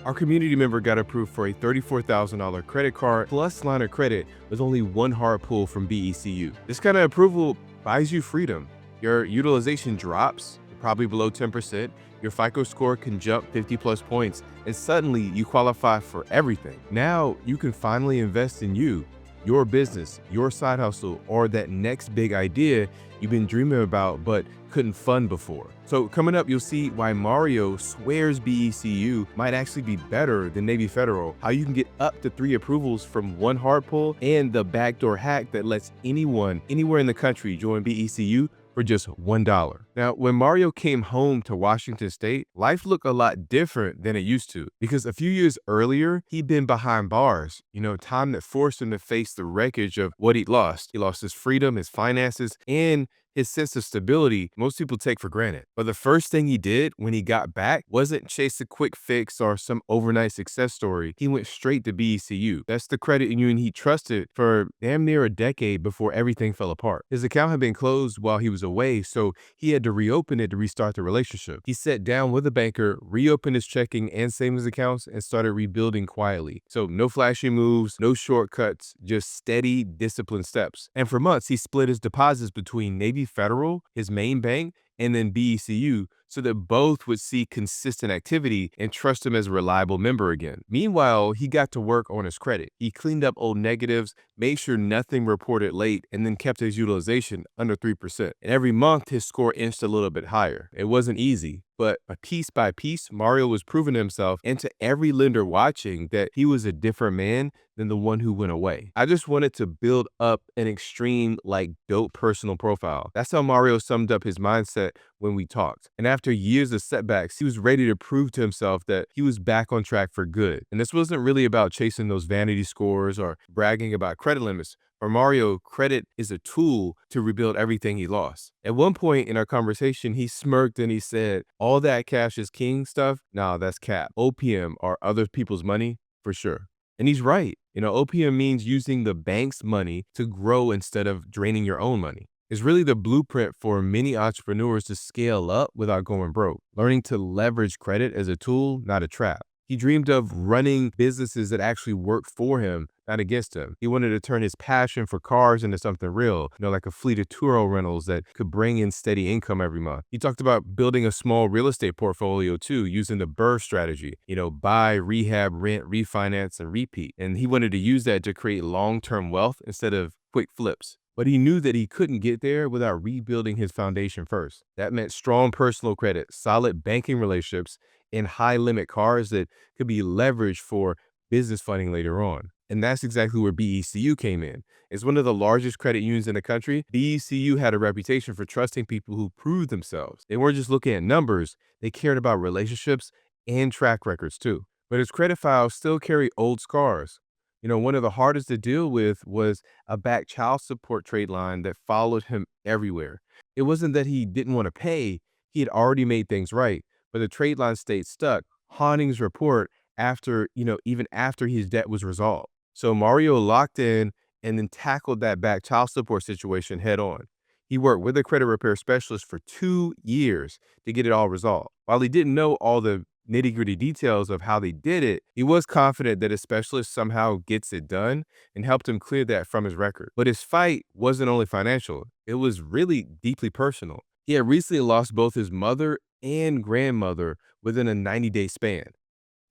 Our community member got approved for a $34,000 credit card plus line of credit with only one hard pull from BECU. This kind of approval buys you freedom. Your utilization drops, probably below 10%. Your FICO score can jump 50 plus points, and suddenly you qualify for everything. Now you can finally invest in you, your business, your side hustle, or that next big idea you've been dreaming about but couldn't fund before. So coming up, you'll see why Mario swears BECU might actually be better than Navy Federal, how you can get up to 3 approvals from one hard pull, and the backdoor hack that lets anyone, anywhere in the country join BECU for just $1. Now, when Mario came home to Washington State, life looked a lot different than it used to, because a few years earlier, he'd been behind bars, time that forced him to face the wreckage of what he'd lost. He lost his freedom, his finances, and his sense of stability most people take for granted. But the first thing he did when he got back wasn't chase a quick fix or some overnight success story. He went straight to BECU. That's the credit union he trusted for damn near a decade before everything fell apart. His account had been closed while he was away, so he had to reopen it to restart the relationship. He sat down with a banker, reopened his checking and savings accounts, and started rebuilding quietly. So no flashy moves, no shortcuts, just steady, disciplined steps. And for months, he split his deposits between Navy Federal, his main bank, and then BECU, so that both would see consistent activity and trust him as a reliable member again. Meanwhile, he got to work on his credit. He cleaned up old negatives, made sure nothing reported late, and then kept his utilization under 3%. And every month, his score inched a little bit higher. It wasn't easy, but piece by piece, Mario was proving himself, and to every lender watching, that he was a different man than the one who went away. I just wanted to build up an extreme, dope personal profile. That's how Mario summed up his mindset when we talked. And after years of setbacks, he was ready to prove to himself that he was back on track for good. And this wasn't really about chasing those vanity scores or bragging about credit limits. For Mario, credit is a tool to rebuild everything he lost. At one point in our conversation, he smirked and he said, "All that cash is king stuff? Nah, that's cap. OPM or other people's money, for sure." And he's right. OPM means using the bank's money to grow instead of draining your own money. It's really the blueprint for many entrepreneurs to scale up without going broke, learning to leverage credit as a tool, not a trap. He dreamed of running businesses that actually worked for him, not against him. He wanted to turn his passion for cars into something real, like a fleet of Turo rentals that could bring in steady income every month. He talked about building a small real estate portfolio too, using the BRRRR strategy, buy, rehab, rent, refinance, and repeat. And he wanted to use that to create long-term wealth instead of quick flips. But he knew that he couldn't get there without rebuilding his foundation first. That meant strong personal credit, solid banking relationships, and high limit cars that could be leveraged for business funding later on. And that's exactly where BECU came in. As one of the largest credit unions in the country, BECU had a reputation for trusting people who proved themselves. They weren't just looking at numbers, they cared about relationships and track records too. But his credit files still carry old scars. One of the hardest to deal with was a back child support trade line that followed him everywhere. It wasn't that he didn't want to pay, he had already made things right, but the trade line stayed stuck, haunting his report even after his debt was resolved. So Mario locked in and then tackled that back child support situation head on. He worked with a credit repair specialist for 2 years to get it all resolved. While he didn't know all the nitty-gritty details of how they did it, he was confident that a specialist somehow gets it done and helped him clear that from his record. But his fight wasn't only financial, it was really deeply personal. He had recently lost both his mother and grandmother within a 90-day span.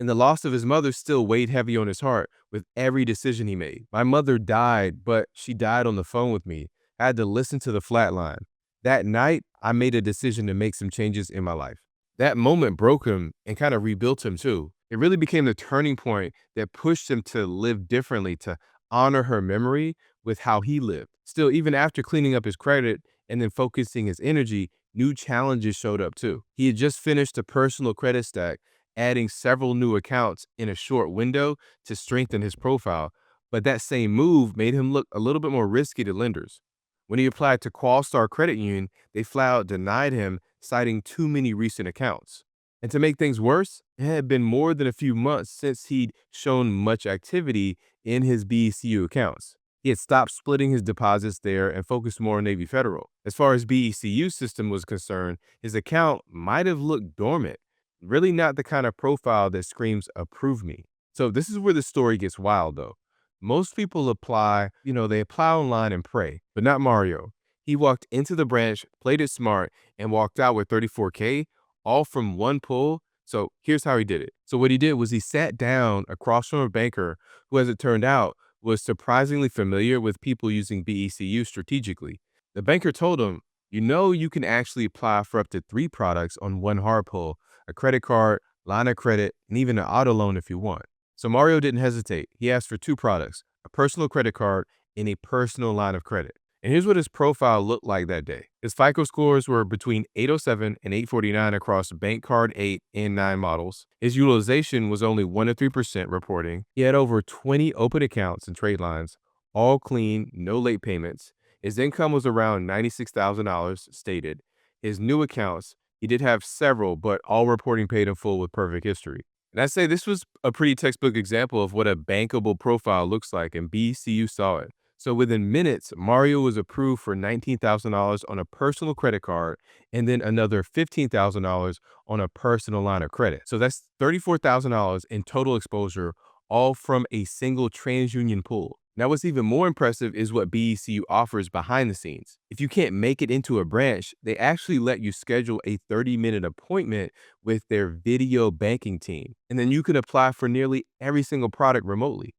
And the loss of his mother still weighed heavy on his heart with every decision he made. "My mother died, but she died on the phone with me. I had to listen to the flatline. That night, I made a decision to make some changes in my life." That moment broke him and kind of rebuilt him too. It really became the turning point that pushed him to live differently, to honor her memory with how he lived. Still, even after cleaning up his credit and then focusing his energy, new challenges showed up too. He had just finished a personal credit stack, adding several new accounts in a short window to strengthen his profile. But that same move made him look a little bit more risky to lenders. When he applied to Qualstar Credit Union, they flat out denied him, citing too many recent accounts. And to make things worse, it had been more than a few months since he'd shown much activity in his BECU accounts. He had stopped splitting his deposits there and focused more on Navy Federal. As far as BECU system was concerned, his account might have looked dormant, Really not the kind of profile that screams approve me. So this is where the story gets wild though. Most people apply, they apply online and pray, but not Mario. He walked into the branch, played it smart, and walked out with 34K, all from one pull. So here's how he did it. So what he did was he sat down across from a banker who, as it turned out, was surprisingly familiar with people using BECU strategically. The banker told him, you can actually apply for up to 3 products on one hard pull: a credit card, line of credit, and even an auto loan if you want. So Mario didn't hesitate. He asked for 2 products: a personal credit card and a personal line of credit. And here's what his profile looked like that day. His FICO scores were between 807 and 849 across bank card 8 and 9 models. His utilization was only 1 to 3% reporting. He had over 20 open accounts and trade lines, all clean, no late payments. His income was around $96,000 stated. His new accounts, he did have several, but all reporting paid in full with perfect history. And I'd say this was a pretty textbook example of what a bankable profile looks like, and BCU saw it. So within minutes, Mario was approved for $19,000 on a personal credit card and then another $15,000 on a personal line of credit. So that's $34,000 in total exposure, all from a single TransUnion pool. Now, what's even more impressive is what BECU offers behind the scenes. If you can't make it into a branch, they actually let you schedule a 30-minute appointment with their video banking team, and then you can apply for nearly every single product remotely.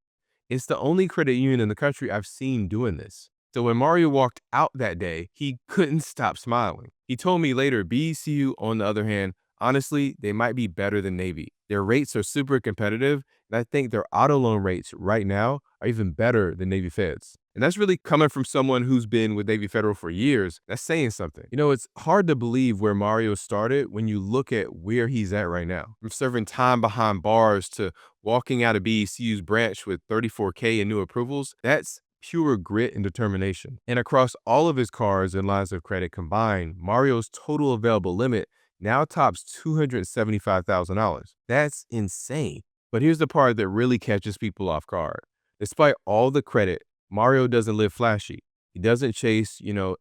It's the only credit union in the country I've seen doing this. So when Mario walked out that day, he couldn't stop smiling. He told me later, BECU, on the other hand, honestly, they might be better than Navy. Their rates are super competitive, and I think their auto loan rates right now are even better than Navy Feds. And that's really coming from someone who's been with Navy Federal for years. That's saying something. It's hard to believe where Mario started when you look at where he's at right now. From serving time behind bars to walking out of BECU's branch with 34K in new approvals. That's pure grit and determination. And across all of his cards and lines of credit combined, Mario's total available limit now tops $275,000. That's insane. But here's the part that really catches people off guard. Despite all the credit, Mario doesn't live flashy. He doesn't chase,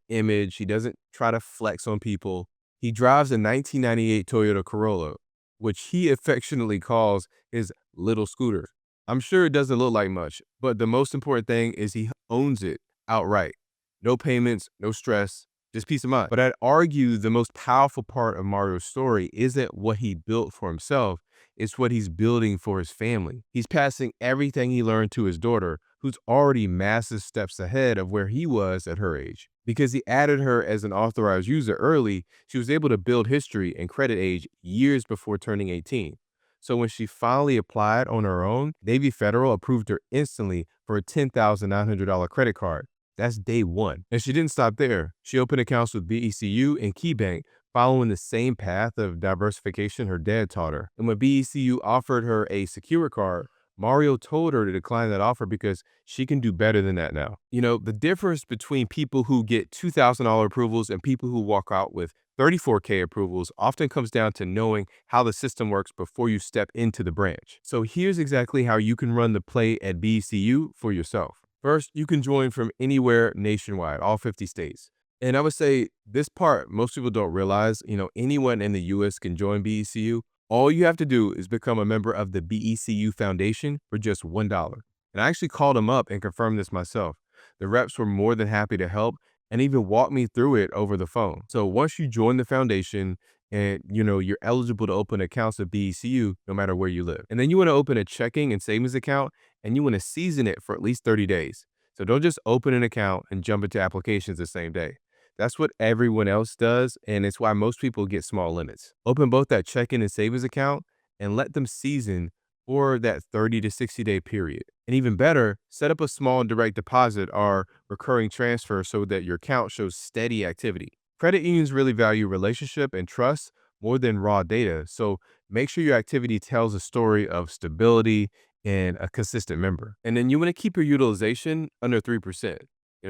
image. He doesn't try to flex on people. He drives a 1998 Toyota Corolla, which he affectionately calls his little scooter. I'm sure it doesn't look like much, but the most important thing is he owns it outright. No payments, no stress, just peace of mind. But I'd argue the most powerful part of Mario's story isn't what he built for himself, it's what he's building for his family. He's passing everything he learned to his daughter, who's already massive steps ahead of where he was at her age. Because he added her as an authorized user early, she was able to build history and credit age years before turning 18. So when she finally applied on her own, Navy Federal approved her instantly for a $10,900 credit card. That's day one. And she didn't stop there. She opened accounts with BECU and KeyBank, following the same path of diversification her dad taught her. And when BECU offered her a secure card, Mario told her to decline that offer because she can do better than that now. The difference between people who get $2,000 approvals and people who walk out with 34K approvals often comes down to knowing how the system works before you step into the branch. So here's exactly how you can run the play at BECU for yourself. First, you can join from anywhere nationwide, all 50 states. And I would say this part, most people don't realize, anyone in the US can join BECU. All you have to do is become a member of the BECU Foundation for just $1. And I actually called them up and confirmed this myself. The reps were more than happy to help and even walk me through it over the phone. So once you join the foundation and you're eligible to open accounts at BECU no matter where you live. And then you want to open a checking and savings account and you want to season it for at least 30 days. So don't just open an account and jump into applications the same day. That's what everyone else does, and it's why most people get small limits. Open both that checking and savings account and let them season for that 30 to 60 day period. And even better, set up a small direct deposit or recurring transfer so that your account shows steady activity. Credit unions really value relationship and trust more than raw data. So make sure your activity tells a story of stability and a consistent member. And then you want to keep your utilization under 3%,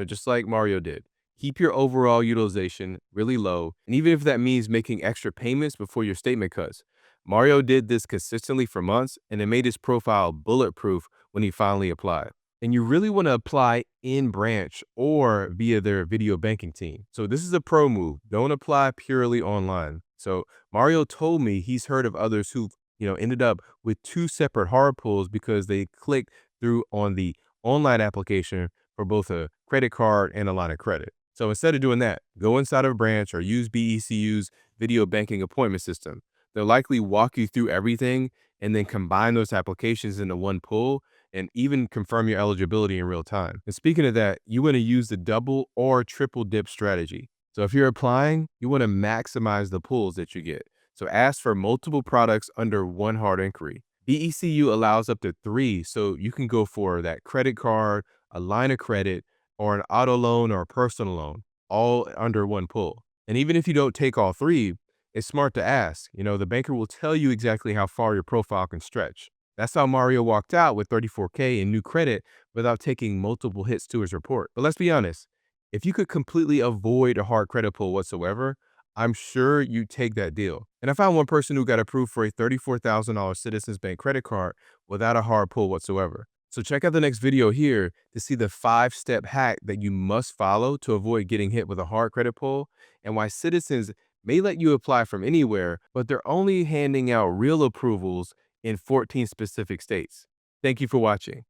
just like Mario did. Keep your overall utilization really low, and even if that means making extra payments before your statement cuts. Mario did this consistently for months, and it made his profile bulletproof when he finally applied. And you really want to apply in branch or via their video banking team. So this is a pro move. Don't apply purely online. So Mario told me he's heard of others who've, ended up with two separate hard pulls because they clicked through on the online application for both a credit card and a line of credit. So instead of doing that, go inside of a branch or use BECU's video banking appointment system. They'll likely walk you through everything and then combine those applications into one pull and even confirm your eligibility in real time. And speaking of that, you want to use the double or triple dip strategy. So if you're applying, you want to maximize the pulls that you get. So ask for multiple products under one hard inquiry. BECU allows up to 3, so you can go for that credit card, a line of credit, or an auto loan or a personal loan, all under one pull. And even if you don't take all 3, it's smart to ask. The banker will tell you exactly how far your profile can stretch. That's how Mario walked out with 34K in new credit without taking multiple hits to his report. But let's be honest, if you could completely avoid a hard credit pull whatsoever, I'm sure you'd take that deal. And I found one person who got approved for a $34,000 Citizens Bank credit card without a hard pull whatsoever. So check out the next video here to see the 5-step hack that you must follow to avoid getting hit with a hard credit pull and why Citizens may let you apply from anywhere, but they're only handing out real approvals in 14 specific states. Thank you for watching.